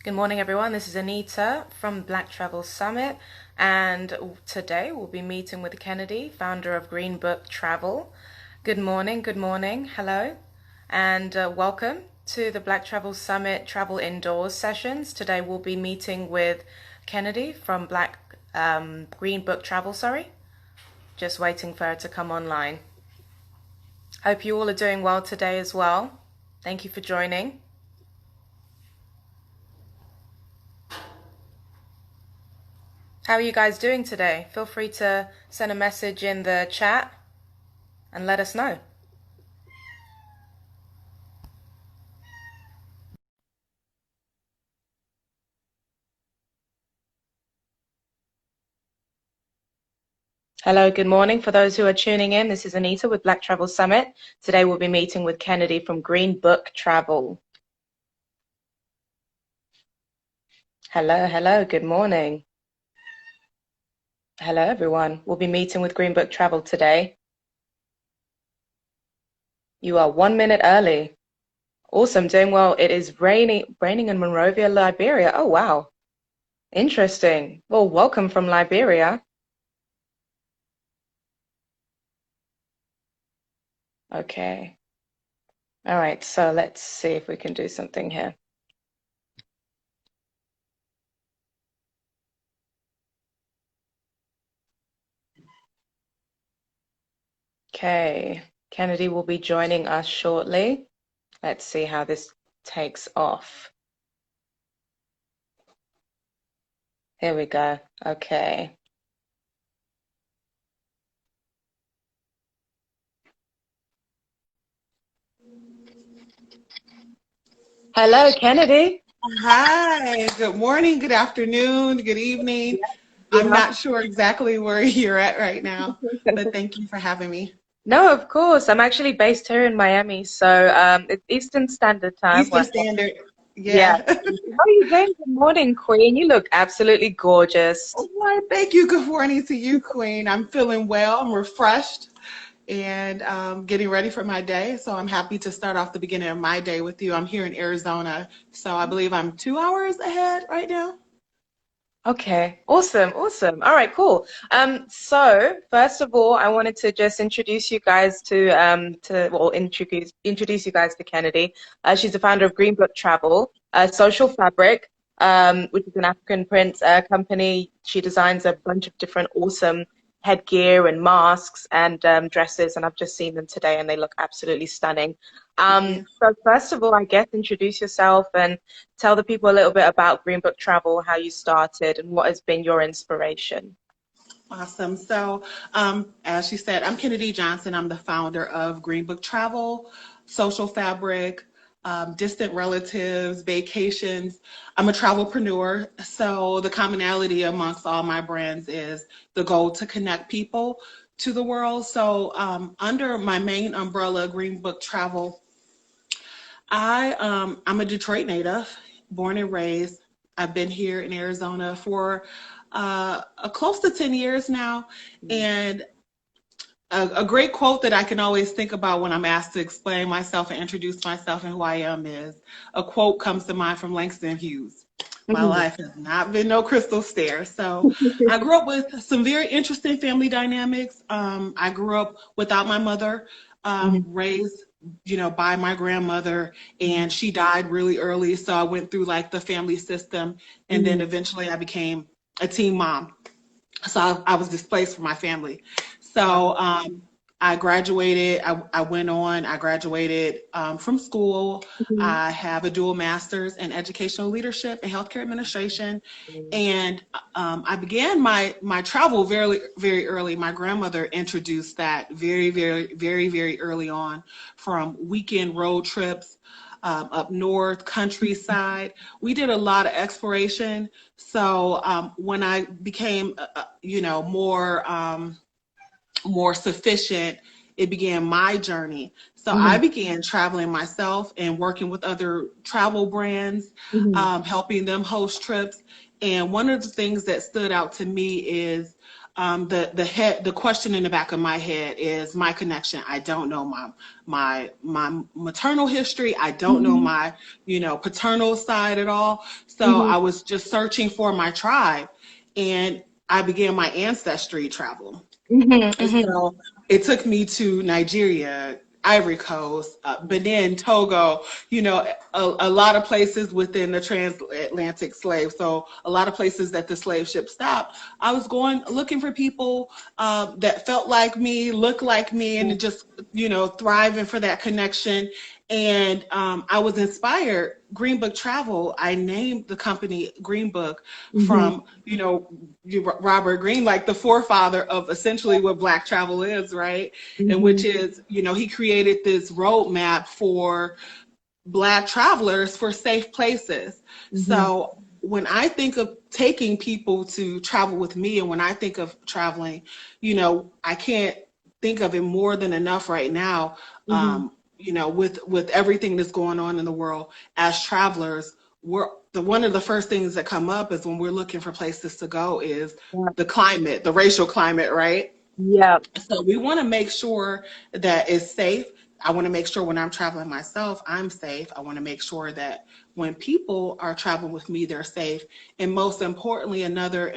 Good morning, everyone. This is Anita from Black Travel Summit, and today we'll be meeting with Kennedy, founder of Greenbook Travel. Good morning, hello, and welcome to the Black Travel Summit Travel Indoors sessions. Today we'll be meeting with Kennedy from Greenbook Travel, sorry. Just waiting for her to come online. Hope you all are doing well today as well. Thank you for joining. How are you guys doing today? Feel free to send a message in the chat and let us know. Hello, good morning. For those who are tuning in, this is Anita with Black Travel Summit. Today we'll be meeting with Kennedy from Greenbook Travel. Hello, good morning. Hello, everyone. We'll be meeting with Greenbook Travel today. You are 1 minute early. Awesome, doing well. It is raining in Monrovia, Liberia. Oh, wow. Interesting. Well, welcome from Liberia. Okay. All right, so let's see if we can do something here. Okay, Kennedy will be joining us shortly. Let's see how this takes off. Here we go. Okay. Hello, Kennedy. Hi, good morning, good afternoon, good evening. I'm Yeah. not sure exactly where you're at right now, but thank you for having me. No, of course. I'm actually based here in Miami, so it's Eastern Standard Time. Eastern Standard, Yeah. yeah. How are you doing? Good morning, Queen. You look absolutely gorgeous. Why, thank you. Good morning to you, Queen. I'm feeling well, I'm refreshed, and getting ready for my day. So I'm happy to start off the beginning of my day with you. I'm here in Arizona, so I believe I'm 2 hours ahead right now. Okay, awesome. All right, cool. So first of all, I wanted to just introduce you guys introduce you guys to Kennedy. She's the founder of Greenblood Travel, Social Fabric, which is an African print company. She designs a bunch of different awesome headgear and masks and dresses, and I've just seen them today, and they look absolutely stunning. Yeah. So first of all, I guess introduce yourself and tell the people a little bit about Green Book Travel, how you started, and what has been your inspiration. Awesome. So, as she said, I'm Kennedy Johnson. I'm the founder of Greenbook Travel, Social Fabric, Distant Relatives, Vacations. I'm a travelpreneur. So, the commonality amongst all my brands is the goal to connect people to the world. So, under my main umbrella, Greenbook Travel, I'm a Detroit native, born and raised. I've been here in Arizona for close to 10 years now. And a great quote that I can always think about when I'm asked to explain myself and introduce myself and who I am is a quote comes to mind from Langston Hughes. My Mhm. life has not been no crystal stair. So I grew up with some very interesting family dynamics. I grew up without my mother, Mhm. raised, by my grandmother, and she died really early. So I went through like the family system, and then Mhm. eventually I became a teen mom. So I was displaced from my family. Wow. So I graduated. I graduated from school. Mhm. I have a dual master's in educational leadership and healthcare administration. And I began my travel very, very early. My grandmother introduced that very, very, very, very early on, from weekend road trips up north, countryside. We did a lot of exploration. So when I became, more sufficient, it began my journey. So I Mhm. began traveling myself and working with other travel brands, Mhm. helping them host trips. And one of the things that stood out to me is the question in the back of my head is my connection. I don't know my maternal history. I don't know Mm-hmm. my, paternal side at all. So Mm-hmm. I was just searching for my tribe, and I began my ancestry travel. And Mm-hmm. so it took me to Nigeria, Ivory Coast, Benin, Togo, a lot of places within the transatlantic slave. So a lot of places that the slave ship stopped. I was going looking for people that felt like me, looked like me, and just, thriving for that connection. And I was inspired. Greenbook Travel, I named the company Greenbook Mm-hmm. from, Robert Greene, like the forefather of essentially what Black travel is, right? And Mm-hmm. which is, he created this roadmap for Black travelers for safe places. Mm-hmm. So when I think of taking people to travel with me, and when I think of traveling, I can't think of it more than enough right now. Mm-hmm. With everything that's going on in the world, as travelers, one of the first things that come up is when we're looking for places to go is Yeah. the climate, the racial climate, right? Yeah. So we want to make sure that it's safe. I want to make sure when I'm traveling myself, I'm safe. I want to make sure that when people are traveling with me, they're safe. And most importantly, another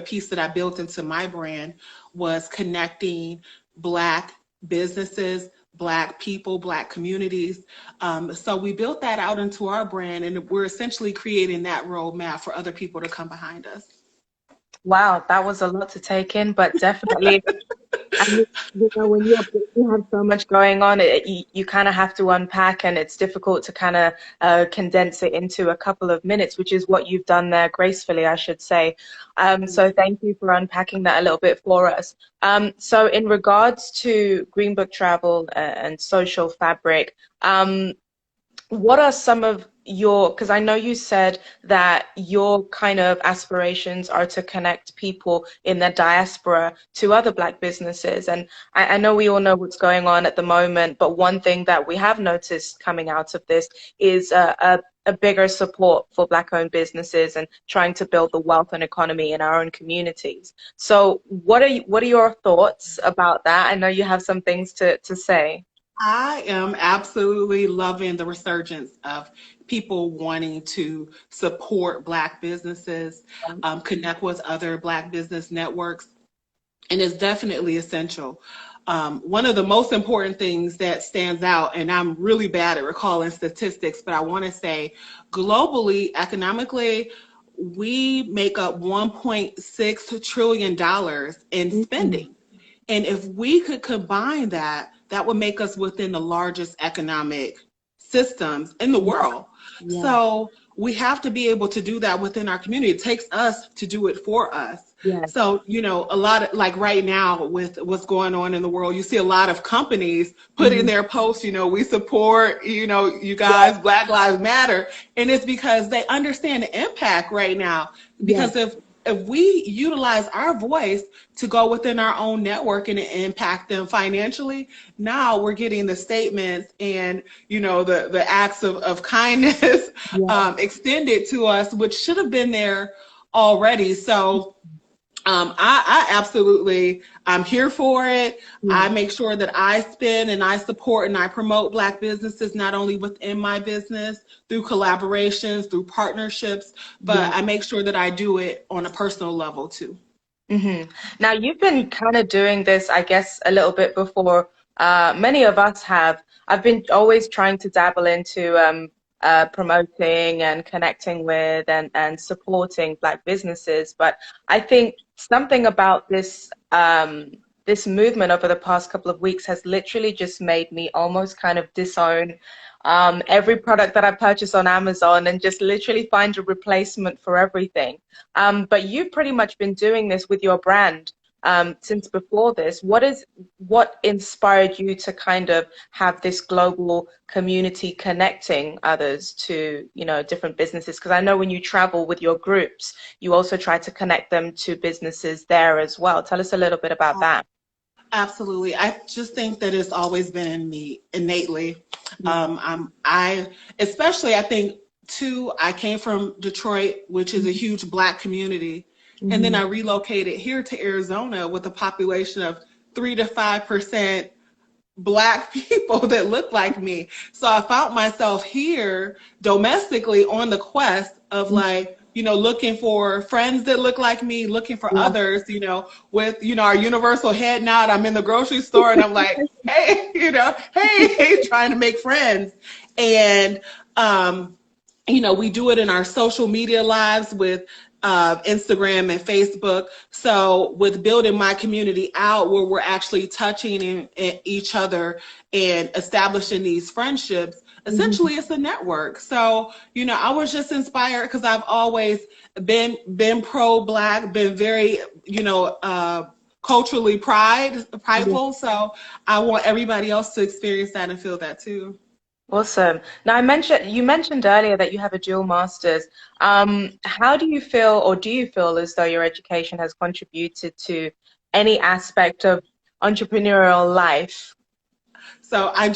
piece that I built into my brand was connecting Black businesses, Black people, Black communities. So we built that out into our brand, and we're essentially creating that roadmap for other people to come behind us. Wow, that was a lot to take in, but definitely. And when you have so much going on, you kind of have to unpack, and it's difficult to kind of condense it into a couple of minutes, which is what you've done there gracefully, I should say. So thank you for unpacking that a little bit for us. So in regards to Green Book Travel and Social Fabric, what are some of your, because I know you said that your kind of aspirations are to connect people in the diaspora to other Black businesses. And I know we all know what's going on at the moment, but one thing that we have noticed coming out of this is a bigger support for Black-owned businesses and trying to build the wealth and economy in our own communities. So what are your thoughts about that? I know you have some things to say. I am absolutely loving the resurgence of people wanting to support Black businesses, connect with other Black business networks, and it's definitely essential. One of the most important things that stands out, and I'm really bad at recalling statistics, but I want to say globally, economically, we make up $1.6 trillion in Mhm. spending. And if we could combine that, that would make us within the largest economic systems in the Yeah, world. yeah, So we have to be able to do that within our community. It takes us to do it for us. yeah. So, a lot of, like right now with what's going on in the world, you see a lot of companies put in Mhm. their posts, we support, you Yeah, guys, Black Lives Matter. And it's because they understand the impact right now. yeah, Because if we utilize our voice to go within our own network and impact them financially, now we're getting the statements and the acts of kindness yeah, extended to us, which should have been there already. So I absolutely, I'm here for it. yeah, I make sure that I spend and I support and I promote Black businesses, not only within my business, through collaborations, through partnerships, but yeah. I make sure that I do it on a personal level too. Now, you've been kind of doing this, I guess, a little bit before many of us have. I've been always trying to dabble into promoting and connecting with and supporting Black businesses, but I think something about this movement over the past couple of weeks has literally just made me almost kind of disown every product that I purchase on Amazon and just literally find a replacement for everything. But you've pretty much been doing this with your brand since before this. What inspired you to kind of have this global community connecting others to, different businesses? Because I know when you travel with your groups, you also try to connect them to businesses there as well. Tell us a little bit about that. Absolutely. I just think that it's always been in me innately. Yeah. Especially, I think, too, I came from Detroit, which is a huge Black community. And then I relocated here to Arizona with a population of 3 to 5% Black people that look like me. So I found myself here domestically on the quest of like, looking for friends that look like me, looking for others, with, our universal head nod. I'm in the grocery store and I'm like, hey, hey, trying to make friends. And, we do it in our social media lives with Instagram and Facebook. So with building my community out where we're actually touching in each other and establishing these friendships, essentially it's a network. So, I was just inspired because I've always been pro-Black, been very, culturally prideful. So I want everybody else to experience that and feel that too. Awesome. Now, you mentioned earlier that you have a dual master's. How do you feel, or do you feel as though your education has contributed to any aspect of entrepreneurial life? So I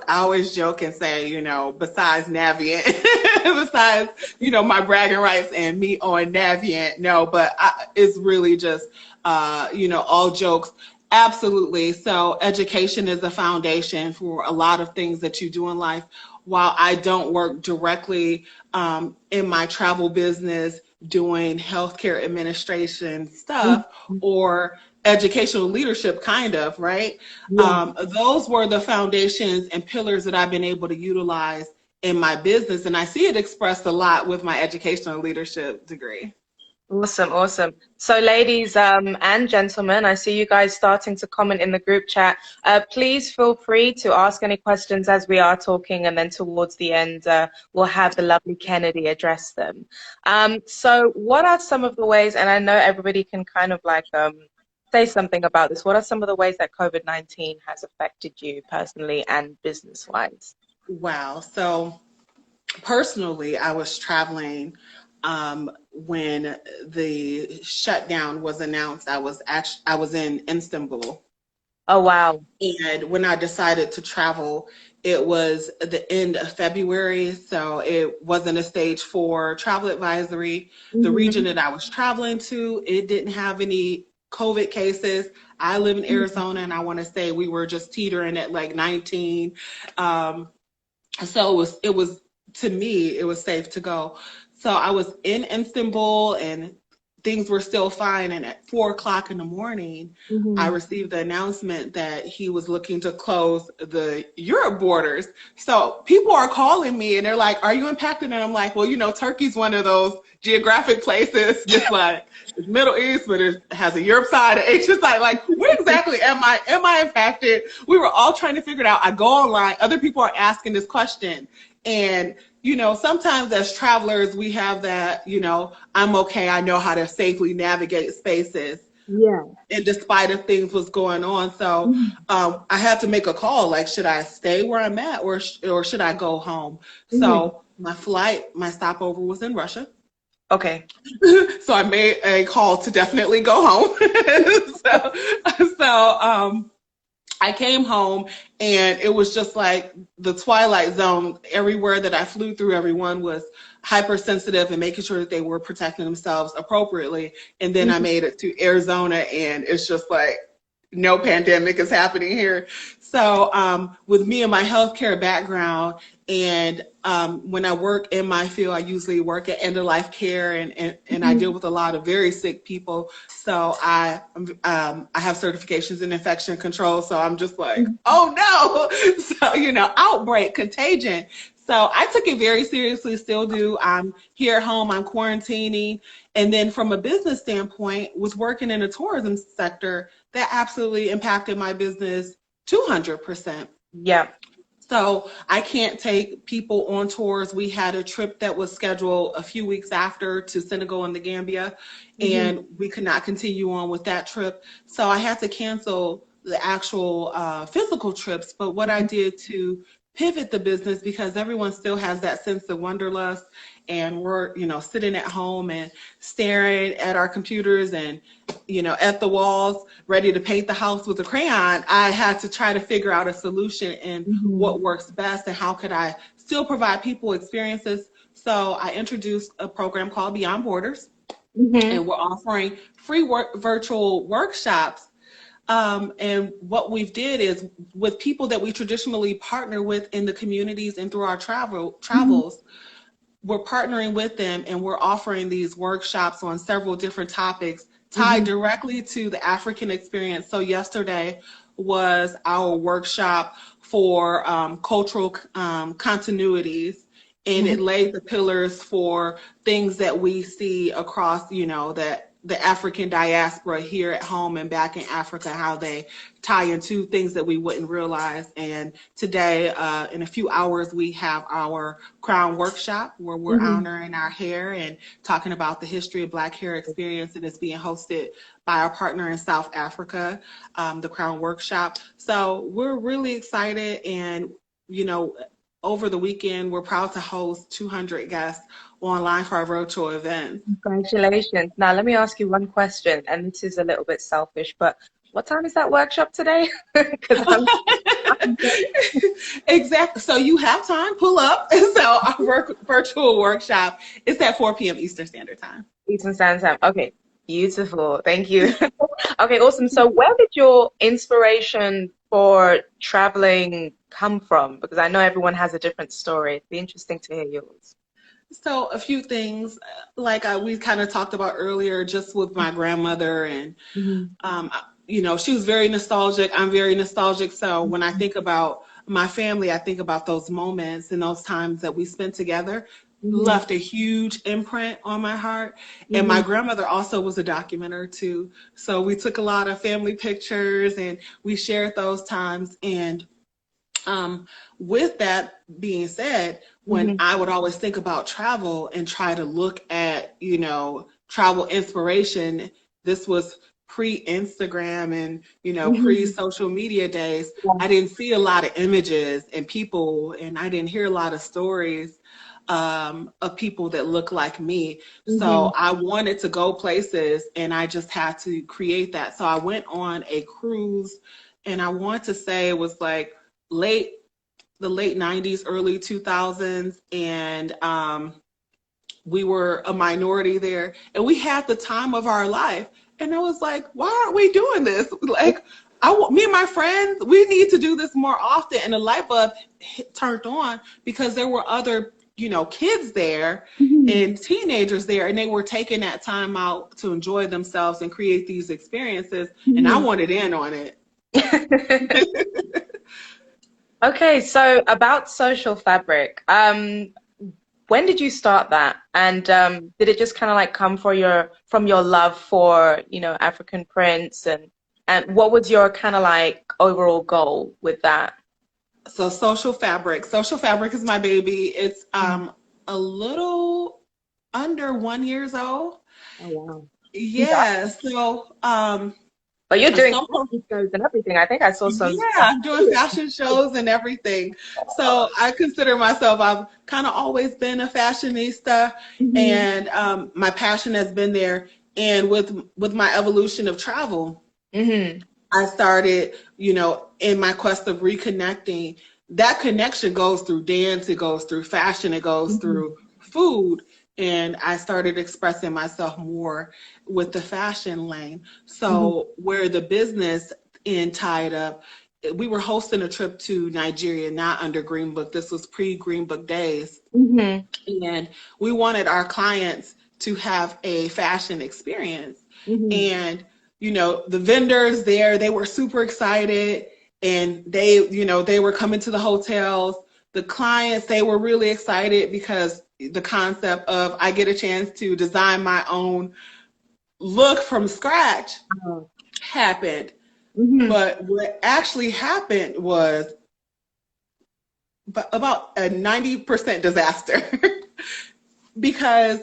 always joke and say, besides Navient, besides, my bragging rights and me on Navient, no, but it's really just, all jokes. Absolutely. So education is a foundation for a lot of things that you do in life. While I don't work directly in my travel business doing healthcare administration stuff or educational leadership, kind of, right? Those were the foundations and pillars that I've been able to utilize in my business. And I see it expressed a lot with my educational leadership degree. Awesome, awesome. So ladies and gentlemen, I see you guys starting to comment in the group chat. Please feel free to ask any questions as we are talking, and then towards the end, we'll have the lovely Kennedy address them. So what are some of the ways, and I know everybody can kind of like say something about this, what are some of the ways that COVID-19 has affected you personally and business-wise? Wow. So personally, I was traveling when the shutdown was announced. I was in Istanbul. Oh, wow. And when I decided to travel, it was the end of February, so it wasn't a stage 4 travel advisory. The region that I was traveling to, it didn't have any COVID cases. I live in Arizona, and I want to say we were just teetering at like 19. So it was to me, it was safe to go. So I was in Istanbul and things were still fine. And at 4 o'clock in the morning, I received the announcement that he was looking to close the Europe borders. So people are calling me and they're like, are you impacted? And I'm like, well, Turkey's one of those geographic places. It's like it's Middle East, but it has a Europe side, an Asian side. Like, where exactly am I impacted? We were all trying to figure it out. I go online, other people are asking this question. And sometimes as travelers, we have that, I'm okay. I know how to safely navigate spaces. Yeah. And despite of things was going on. So I had to make a call, like, should I stay where I'm at or should I go home? So my stopover was in Russia. Okay. So I made a call to definitely go home. so I came home and it was just like the twilight zone. Everywhere that I flew through, everyone was hypersensitive and making sure that they were protecting themselves appropriately. And then I made it to Arizona and it's just like no pandemic is happening here. So with me and my healthcare background and when I work in my field, I usually work at end of life care and I deal with a lot of very sick people. So I have certifications in infection control. So I'm just like, oh no. So, outbreak, contagion. So I took it very seriously, still do. I'm here at home, I'm quarantining. And then from a business standpoint, was working in the tourism sector, that absolutely impacted my business 200%. Yeah. So I can't take people on tours. We had a trip that was scheduled a few weeks after to Senegal and the Gambia, and we could not continue on with that trip. So I had to cancel the actual physical trips. But what I did to pivot the business, because everyone still has that sense of wanderlust, and we're sitting at home and staring at our computers and at the walls ready to paint the house with a crayon. I had to try to figure out a solution and what works best and how could I still provide people experiences. So I introduced a program called Beyond Borders. Mm-hmm. and we're offering free virtual workshops. And what we've did is with people that we traditionally partner with in the communities and through our travels, we're partnering with them and we're offering these workshops on several different topics tied Mm-hmm. directly to the African experience. So yesterday was our workshop for cultural continuities, and it laid the pillars for things that we see across, that the African diaspora here at home and back in Africa, how they tie into things that we wouldn't realize. And today, in a few hours, we have our crown workshop where we're Mm-hmm. honoring our hair and talking about the history of Black hair experience. And it's being hosted by our partner in South Africa, the crown workshop. So we're really excited. And, over the weekend, we're proud to host 200 guests online for our virtual events. Congratulations. Now, let me ask you one question, and this is a little bit selfish, but what time is that workshop today? Because I'm Exactly. So you have time, pull up. So our virtual workshop is at 4 p.m. Eastern Standard Time. Eastern Standard Time. Okay, beautiful. Thank you. Okay, awesome. So, where did your inspiration for traveling come from? Because I know everyone has a different story. It'd be interesting to hear yours. So a few things, like we kind of talked about earlier, just with my grandmother, and Mhm. she was very nostalgic. I'm very nostalgic. So when I think about my family, I think about those moments and those times that we spent together. Mhm. Left a huge imprint on my heart. And my Mhm. grandmother also was a documenter too. So we took a lot of family pictures and we shared those times. And um, with that being said, when Mhm. I would always think about travel and try to look at, travel inspiration, this was pre-Instagram and, Mhm. pre-social media days. Yeah. I didn't see a lot of images and people, and I didn't hear a lot of stories of people that look like me. So Mhm. I wanted to go places and I just had to create that. So I went on a cruise, and I want to say it was like late the late 90s, early 2000s, and we were a minority there, and we had the time of our life. And I was like, why aren't we doing this? Like, me and my friends, we need to do this more often. And the light bulb turned on because there were other, kids there Mhm. and teenagers there, and they were taking that time out to enjoy themselves and create these experiences. And I Mhm. wanted in on it. Okay, so about social fabric, when did you start that? And did it just kind of like come for from your love for, African prints, and what was your kind of like overall goal with that? So social fabric is my baby. It's a little under 1 years old. Oh wow. Yeah. So But you're doing social fashion shows and everything. I think I saw yeah, some. I'm doing fashion shows and everything. So I consider myself, I've kind of always been a fashionista, Mhm. and my passion has been there. And with my evolution of travel, Mhm. I started, in my quest of reconnecting. That connection goes through dance, it goes through fashion, it goes Mhm. through food. And I started expressing myself more with the fashion lane. Mhm. So, where the business end tied up, we were hosting a trip to Nigeria, not under Green Book. This was pre Green Book days. Mhm. And we wanted our clients to have a fashion experience. Mhm. And, the vendors there, they were super excited, and they were coming to the hotels. The clients, they were really excited because the concept of I get a chance to design my own look from scratch Oh. happened. Mhm. But what actually happened was about a 90% disaster. Because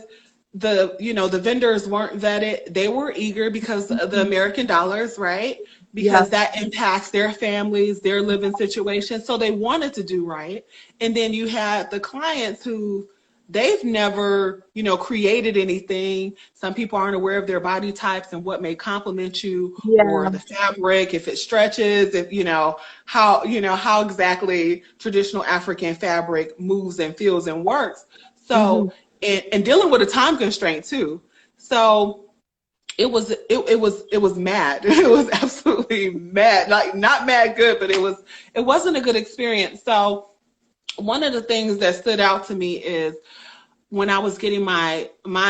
the vendors weren't vetted. They were eager because of the Mhm. American dollars, right? Yeah. Because that impacts their families, their living situation, so they wanted to do right. And then you had the clients who, they've never created anything. Some people aren't aware of their body types and what may complement you, or Yeah. the fabric, if it stretches, if how exactly traditional African fabric moves and feels and works. Mhm. So, and dealing with a time constraint too. So it was mad. It was absolutely mad. Like not mad good, but it wasn't a good experience. So one of the things that stood out to me is when I was getting my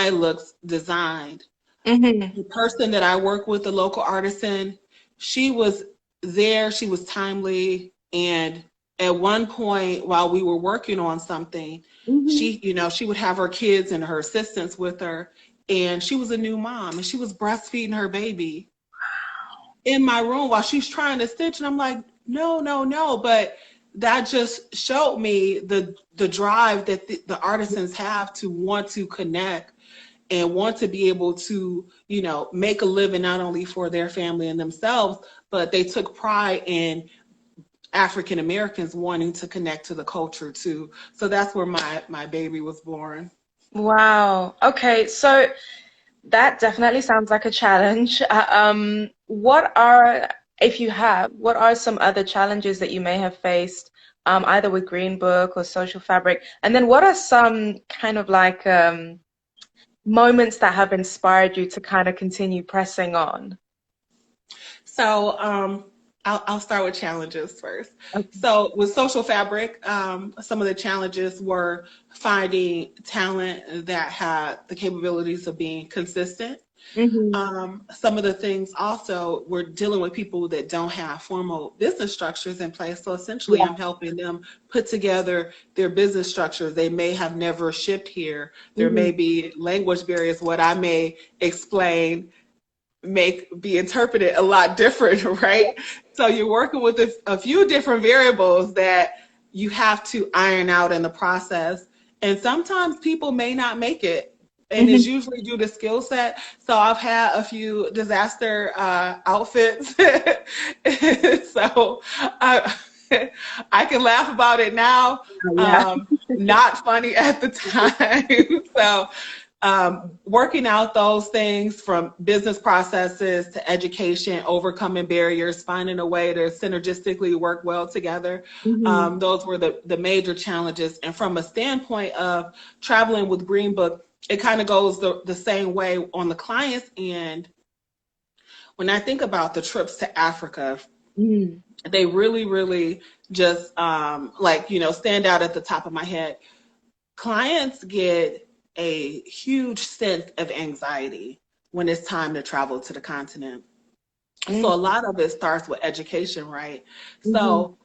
looks designed, Mm-hmm. the person that I work with, the local artisan, she was there, she was timely, and at one point while we were working on something, Mm-hmm. she would have her kids and her assistants with her, and she was a new mom and she was breastfeeding her baby in my room while she's trying to stitch, and I'm like, no, no, no. But that just showed me the drive that the artisans have to want to connect and want to be able to, make a living not only for their family and themselves, but they took pride in African Americans wanting to connect to the culture too. So that's where my baby was born. Wow. Okay, so that definitely sounds like a challenge. If you have, what are some other challenges that you may have faced, either with Green Book or Social Fabric? And then what are some kind of like moments that have inspired you to kind of continue pressing on? So I'll start with challenges first. Okay. So with Social Fabric, some of the challenges were finding talent that had the capabilities of being consistent. Hmm. Some of the things also we're dealing with people that don't have formal business structures in place. So essentially, Yeah. I'm helping them put together their business structures. They may have never shipped here. There Hmm. may be language barriers. What I may explain make be interpreted a lot different, right? So you're working with a few different variables that you have to iron out in the process. And sometimes people may not make it. And it's Hmm. usually due to skill set. So I've had a few disaster outfits. So I, I can laugh about it now. Yeah. Not funny at the time. So working out those things from business processes to education, overcoming barriers, finding a way to synergistically work well together. Hmm. Those were the major challenges. And from a standpoint of traveling with Green Book, it kind of goes the same way on the client's end. When I think about the trips to Africa, Mm. they really, really just stand out at the top of my head. Clients get a huge sense of anxiety when it's time to travel to the continent. So a lot of it starts with education, right? Mm-hmm. So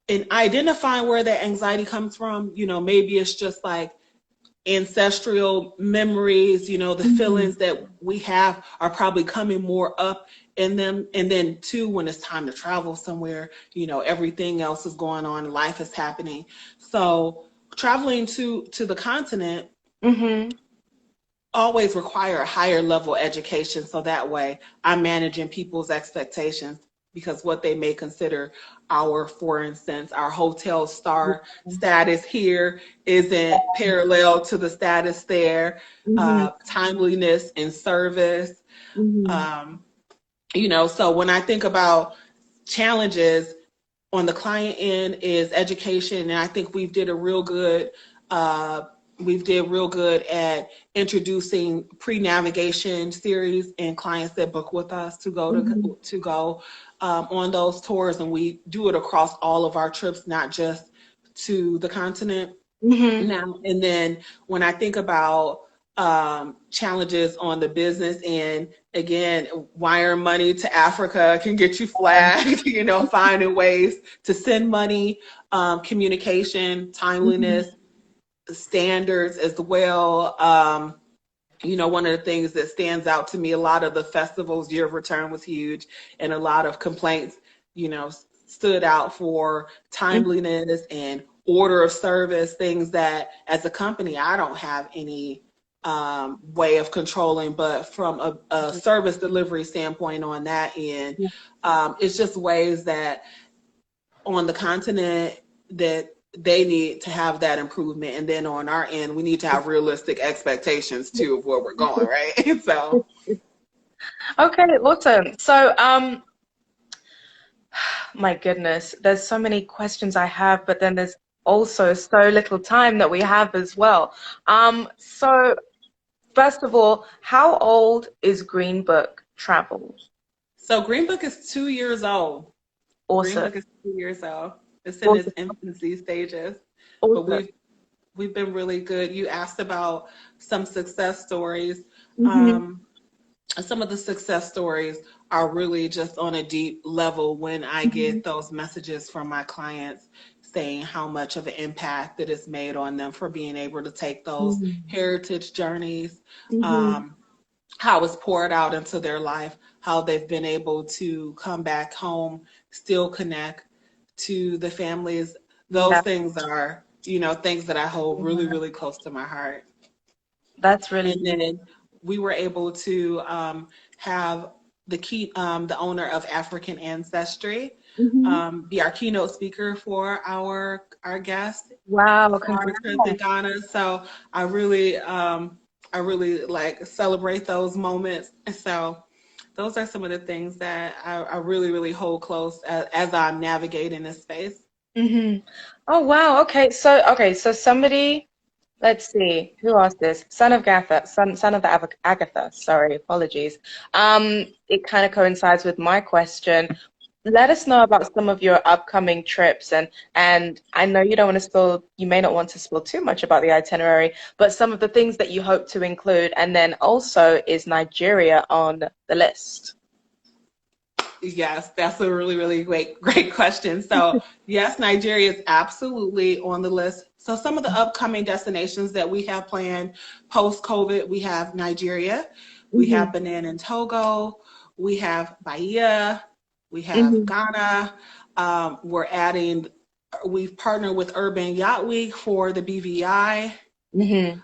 in identifying where that anxiety comes from, maybe it's just like ancestral memories, the Hmm. feelings that we have are probably coming more up in them. And then two, when it's time to travel somewhere, everything else is going on, life is happening. So traveling to the continent Hmm. always require a higher level education. So that way I'm managing people's expectations because what they may consider for instance, our hotel star status here isn't parallel to the status there, Hmm. timeliness in service. Hmm. Um, so when I think about challenges, on the client end is education, and I think uh, we've did real good at introducing pre-navigation series and clients that book with us to go Hmm. on those tours, and we do it across all of our trips, not just to the continent. Hmm. Now and then, when I think about challenges on the business end, again, wire money to Africa can get you flagged, finding ways to send money, communication, Hmm. timeliness, standards as well. One of the things that stands out to me, a lot of the festivals, Year of Return was huge, and a lot of complaints, stood out for timeliness and order of service, things that as a company, I don't have any way of controlling, but from a service delivery standpoint on that end, it's just ways that on the continent that they need to have that improvement, and then on our end we need to have realistic expectations too of where we're going, right? So Okay, awesome. So, my goodness, there's so many questions I have, but then there's also so little time that we have as well. So first of all, how old is Green Book Travel? So Greenbook is 2 years old. Awesome. Greenbook is 2 years old. It's in its Awesome. infancy stages, but Awesome. we've been really good. You asked about some success stories. Hmm. Um, some of the success stories are really just on a deep level when I Hmm. get those messages from my clients saying how much of an impact it has made on them for being able to take those heritage journeys, Hmm. um, how it's poured out into their life, how they've been able to come back home, still connect to the families. Those Yeah. things are, things that I hold really, Yeah. really close to my heart. That's really. And then we were able to have the owner of African Ancestry, Hmm. be our keynote speaker for our guest Wow. for our trip in Congrats. Ghana. So I really like celebrate those moments. And so those are some of the things that I really, really hold close as I'm navigating this space. Hmm. Oh, wow. Okay. So somebody, let's see, who asked this? Son of Gatha, son of the Agatha. Sorry, apologies. It kind of coincides with my question. Let us know about some of your upcoming trips, and I know you don't want to spill, you may not want to spill too much about the itinerary, but some of the things that you hope to include, and then also is Nigeria on the list? Yes, that's a really, really great question. So, yes, Nigeria is absolutely on the list. So, some of the upcoming destinations that we have planned post COVID, we have Nigeria, we Hmm. have Benin and Togo, we have Bahia, we have Hmm. Ghana. We've partnered with Urban Yacht Week for the BVI Hmm.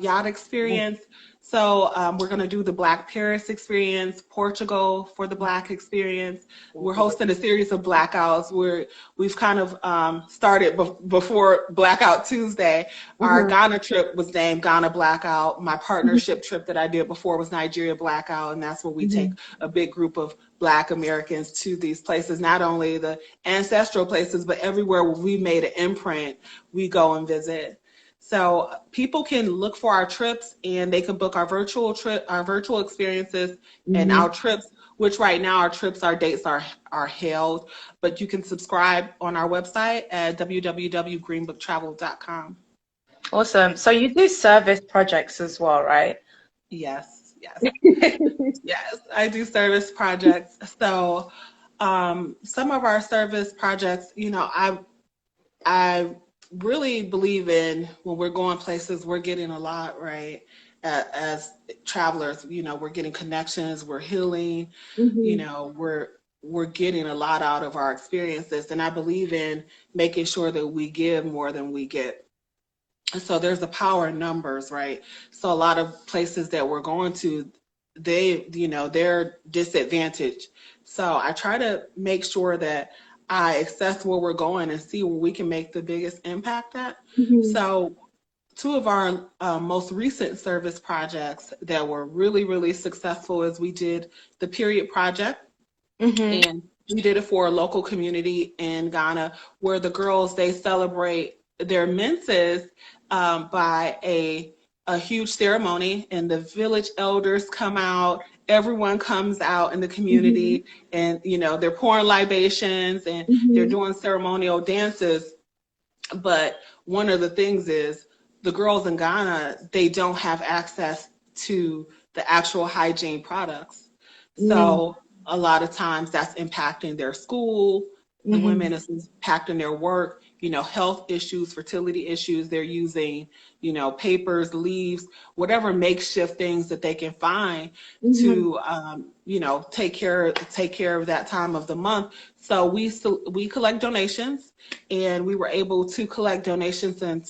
yacht experience. So we're going to do the Black Paris experience, Portugal for the Black experience. We're hosting a series of blackouts where we've kind of started before Blackout Tuesday. Our Hmm. Ghana trip was named Ghana Blackout. My partnership trip that I did before was Nigeria Blackout, and that's where we take Hmm. a big group of Black Americans to these places, not only the ancestral places, but everywhere where we made an imprint, we go and visit. So people can look for our trips and they can book our virtual experiences and Hmm. our trips, which right now our dates are held, but you can subscribe on our website at www.greenbooktravel.com. Awesome. So you do service projects as well, right? Yes, yes, yes. I do service projects. So some of our service projects, I really believe in when we're going places, we're getting a lot, right? As travelers, we're getting connections, we're healing, Hmm. we're getting a lot out of our experiences. And I believe in making sure that we give more than we get. And so there's the power in numbers, right? So a lot of places that we're going to, they're disadvantaged. So I try to make sure that I assess where we're going and see where we can make the biggest impact at. Hmm. So two of our most recent service projects that were really, really successful is we did the Period Project, Hmm. and we did it for a local community in Ghana where the girls they celebrate their menses by a huge ceremony, and the village elders come out. Everyone comes out in the Hmm. community, and they're pouring libations and they're Hmm. doing ceremonial dances. But one of the things is the girls in Ghana, they don't have access to the actual hygiene products. So a lot of times that's impacting their school. The Hmm. women is impacting their work, health issues, fertility issues. They're using, papers, leaves, whatever makeshift things that they can find Hmm. to, take care of that time of the month. So we collect donations, and we were able to collect donations and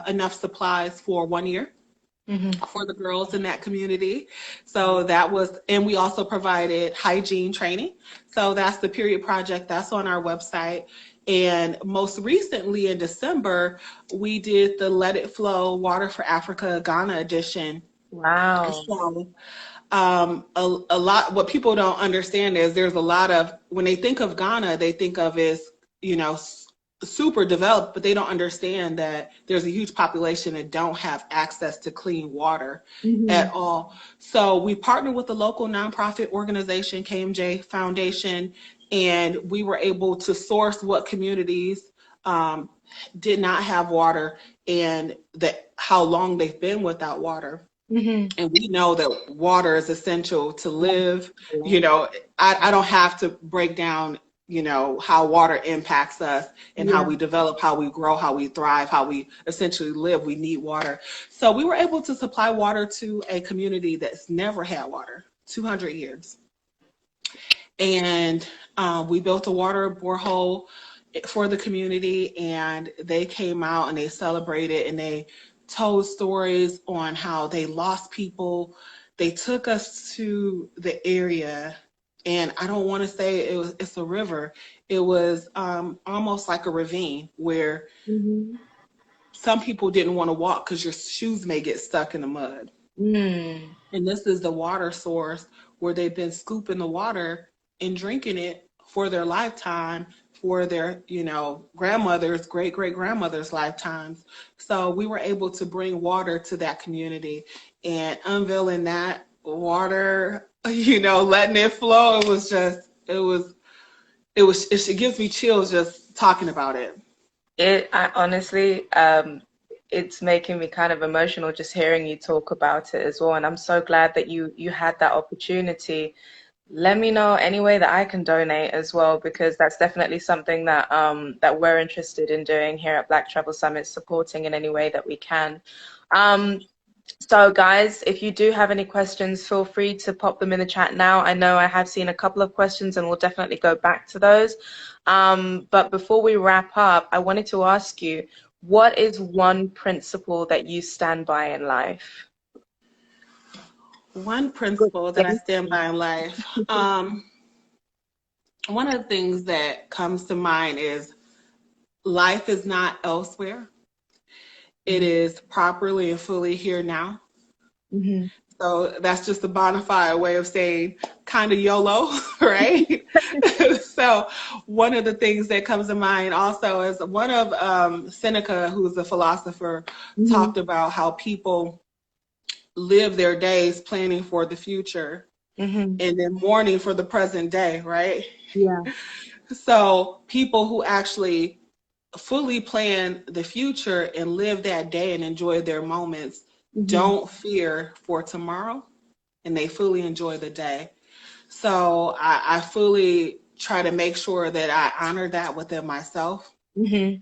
enough supplies for 1 year Hmm. for the girls in that community. So and we also provided hygiene training. So that's the Period Project that's on our website. And most recently in December, we did the Let It Flow Water for Africa Ghana edition. Wow. So a lot, what people don't understand is there's a lot of, when they think of Ghana, they think of is, you know, super developed, but they don't understand that there's a huge population that don't have access to clean water at all. So we partnered with the local nonprofit organization, KMJ Foundation, and we were able to source what communities um, did not have water and how long they've been without water. And we know that water is essential to live. You know, I don't have to break down, you know, how water impacts us and how we develop, how we grow, how we thrive, how we essentially live. We need water. So we were able to supply water to a community that's never had water, 200 years. And we built a water borehole for the community, and they came out and they celebrated and they told stories on how they lost people. They took us to the area, and I don't want to say it's a river. It was almost like a ravine where some people didn't want to walk because your shoes may get stuck in the mud. And this is the water source where they've been scooping the water and drinking it for their lifetime, for their, you know, grandmothers, great grandmothers' lifetimes. So we were able to bring water to that community, and unveiling that water, you know, letting it flow. It was just, it gives me chills just talking about it. I honestly, it's making me kind of emotional just hearing you talk about it as well. And I'm so glad that you had that opportunity. Let me know any way that I can donate as well, because that's definitely something that that we're interested in doing here at Black Travel Summit, supporting in any way that we can. So guys, if you do have any questions, feel free to pop them in the chat now. I know I have seen a couple of questions and we'll definitely go back to those. But before we wrap up, I wanted to ask you, what is one principle that you stand by in life? One principle that I stand by in life. One of the things that comes to mind is life is not elsewhere. It is properly and fully here now. So that's just a bona fide way of saying kind of YOLO, right? So one of the things that comes to mind also is one of Seneca, who's a philosopher, talked about how people live their days planning for the future and then mourning for the present day, right? Yeah. So people who actually fully plan the future and live that day and enjoy their moments don't fear for tomorrow, and they fully enjoy the day. So I fully try to make sure that I honor that within myself. You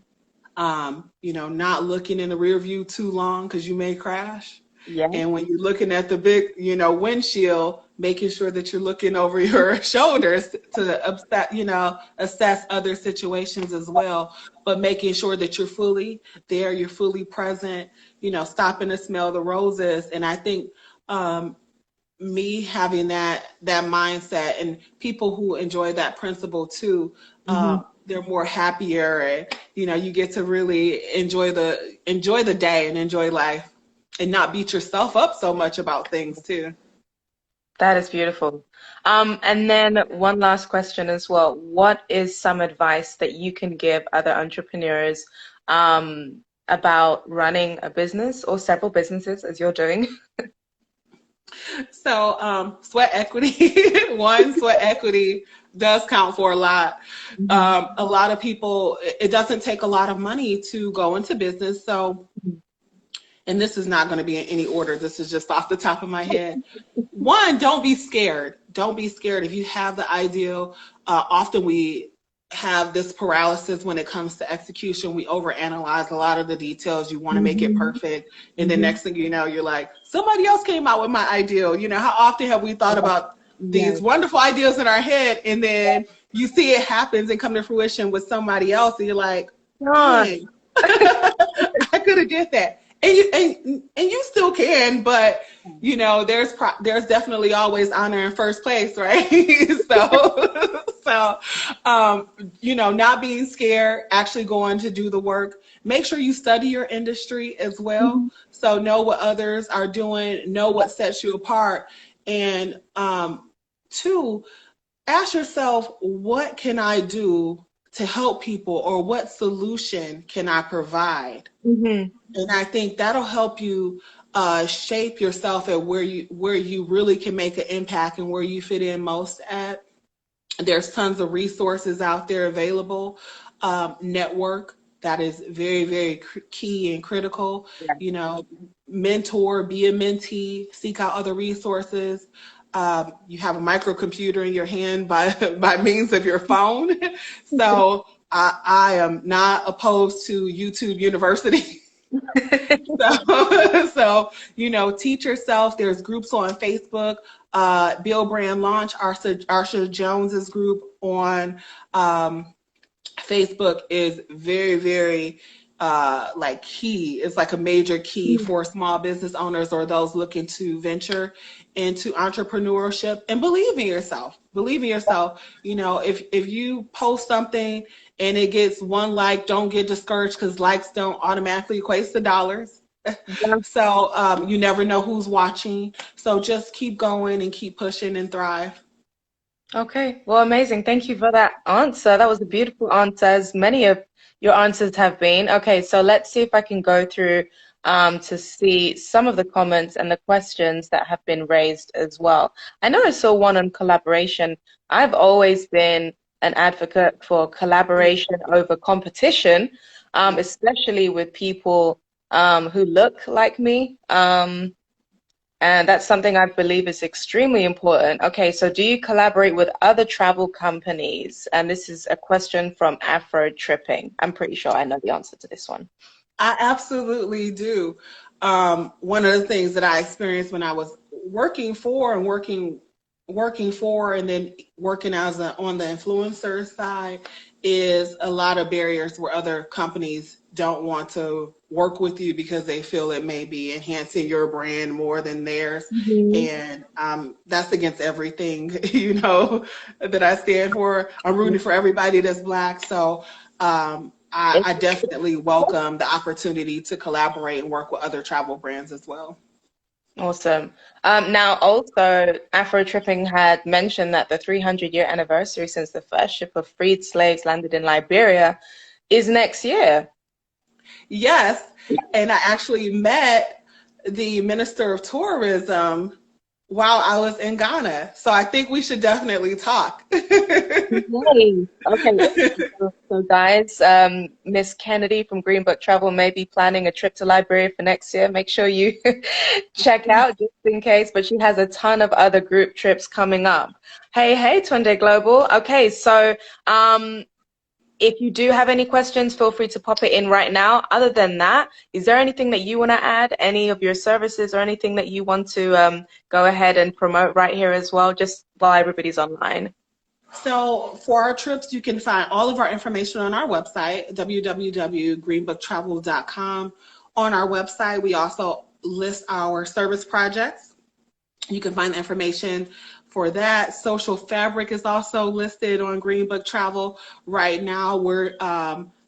know, not looking in the rear view too long because you may crash. Yeah. And when you're looking at the big, you know, windshield, making sure that you're looking over your shoulders to, you know, assess other situations as well, but making sure that you're fully there, you're fully present, you know, stopping to smell the roses. And I think me having that mindset, and people who enjoy that principle too, they're more happier, and you know, you get to really enjoy the day and enjoy life, and not beat yourself up so much about things too. That is beautiful. And then one last question as well. What is some advice that you can give other entrepreneurs about running a business or several businesses as you're doing? So sweat equity, sweat equity does count for a lot. A lot of people, it doesn't take a lot of money to go into business. So, and this is not going to be in any order. This is just off the top of my head. One, don't be scared. Don't be scared. If you have the ideal, often we have this paralysis when it comes to execution. We overanalyze a lot of the details. You want to make it perfect. And the next thing you know, you're like, somebody else came out with my ideal. You know, how often have we thought about these wonderful ideas in our head, and then you see it happens and come to fruition with somebody else, and you're like, dang, I could have did that. And you still can, but you know, there's definitely always honor in first place, right? so you know, not being scared, actually going to do the work. Make sure you study your industry as well. So know what others are doing, know what sets you apart, and two, ask yourself, what can I do to help people, or what solution can I provide? Mm-hmm. And I think that'll help you shape yourself at where you really can make an impact and where you fit in most at. There's tons of resources out there available. Network, that is very, very key and critical. Yeah. You know, mentor, be a mentee, seek out other resources. You have a microcomputer in your hand by by means of your phone. So I am not opposed to YouTube University. So, you know, teach yourself. There's groups on Facebook. Build Brand Launch, Arsha Jones's group on Facebook is very, very like key. It's like a major key for small business owners or those looking to venture into entrepreneurship. And believe in yourself. Believe in yourself. You know, if you post something and it gets one like, don't get discouraged, because likes don't automatically equate to dollars. So you never know who's watching. So just keep going and keep pushing and thrive. Okay, well, amazing. Thank you for that answer. That was a beautiful answer, as many of your answers have been. Okay, so let's see if I can go through to see some of the comments and the questions that have been raised as well. I know I saw one on collaboration. I've always been an advocate for collaboration over competition, especially with people who look like me. And that's something I believe is extremely important. Okay, so do you collaborate with other travel companies? And this is a question from Afro Tripping. I'm pretty sure I know the answer to this one. I absolutely do. One of the things that I experienced when I was working for and then working as on the influencer side is a lot of barriers where other companies don't want to work with you because they feel it may be enhancing your brand more than theirs. And that's against everything, you know, that I stand for. I'm rooting for everybody that's Black. So I definitely welcome the opportunity to collaborate and work with other travel brands as well. Awesome. Now, also, Afro Tripping had mentioned that the 300-year anniversary since the first ship of freed slaves landed in Liberia is next year. Yes, and I actually met the Minister of Tourism while I was in Ghana. So I think we should definitely talk. Nice. Okay. So guys, Miss Kennedy from Greenblood Travel may be planning a trip to Liberia for next year. Make sure you check out just in case, but she has a ton of other group trips coming up. Hey, Tunde Global. Okay, so if you do have any questions, feel free to pop it in right now. Other than that, is there anything that you want to add, any of your services or anything that you want to go ahead and promote right here as well, just while everybody's online? So for our trips, you can find all of our information on our website, www.greenbooktravel.com. On our website, we also list our service projects. You can find the information for that. Social Fabrik is also listed on Greenbook Travel. Right now, we're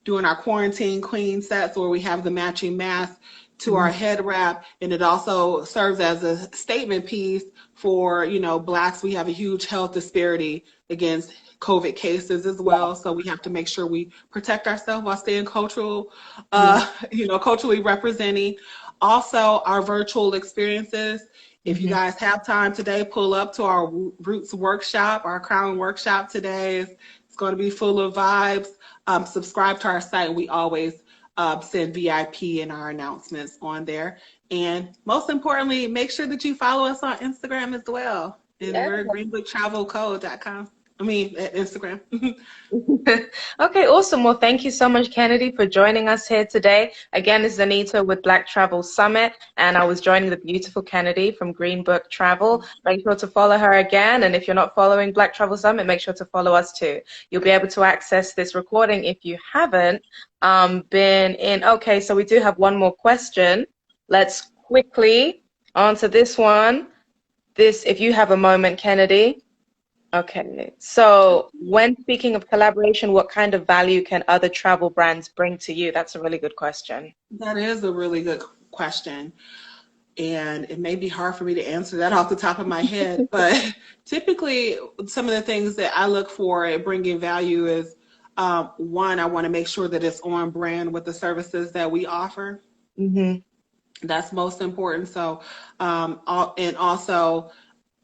doing our Quarantine Queen sets where we have the matching mask to our head wrap, and it also serves as a statement piece for, you know, Blacks. We have a huge health disparity against COVID cases as well, so we have to make sure we protect ourselves while staying cultural, you know, culturally representing. Also, our virtual experiences. If you guys have time today, pull up to our Roots workshop, our Crown workshop today. It's going to be full of vibes. Subscribe to our site. We always send VIP and our announcements on there. And most importantly, make sure that you follow us on Instagram as well. And we're greenbooktravelco.com. I mean, at Instagram. Okay, awesome. Well, thank you so much, Kennedy, for joining us here today. Again, this is Anita with Black Travel Summit, and I was joining the beautiful Kennedy from Greenbook Travel. Make sure to follow her again, and if you're not following Black Travel Summit, make sure to follow us too. You'll be able to access this recording if you haven't been in. Okay, so we do have one more question. Let's quickly answer this one. If you have a moment, Kennedy. Okay, so when speaking of collaboration, what kind of value can other travel brands bring to you? That's a really good question. That is a really good question. And it may be hard for me to answer that off the top of my head, but typically some of the things that I look for at bringing value is One, I want to make sure that it's on brand with the services that we offer. Mm-hmm. That's most important. So, and also,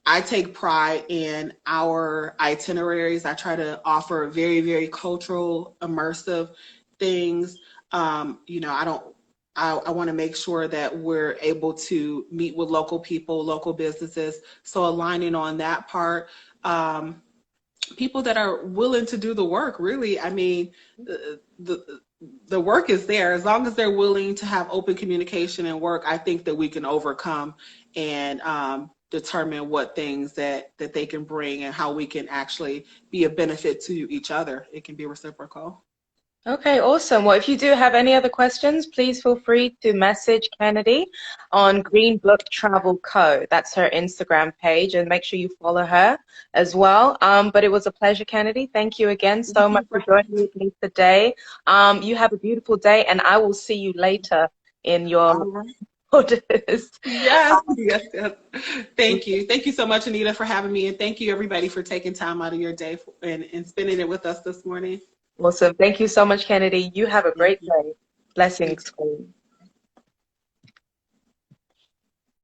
I take pride in our itineraries. I try to offer very, very cultural, immersive things. I don't. I want to make sure that we're able to meet with local people, local businesses. So aligning on that part. People that are willing to do the work, really. I mean, the work is there. As long as they're willing to have open communication and work, I think that we can overcome and determine what things that they can bring and how we can actually be a benefit to each other. It can be reciprocal. Okay, awesome. Well, if you do have any other questions, please feel free to message Kennedy on Greenblood Travel Co. That's her Instagram page, and make sure you follow her as well. But it was a pleasure, Kennedy. Thank you again so much for joining with me today. You have a beautiful day, and I will see you later in your All right. orders. Yes, yes, yes. Thank you. Thank you so much, Anita, for having me. And thank you, everybody, for taking time out of your day and spending it with us this morning. Awesome. Thank you so much, Kennedy. You have a Thank great you. day. You Blessings. too.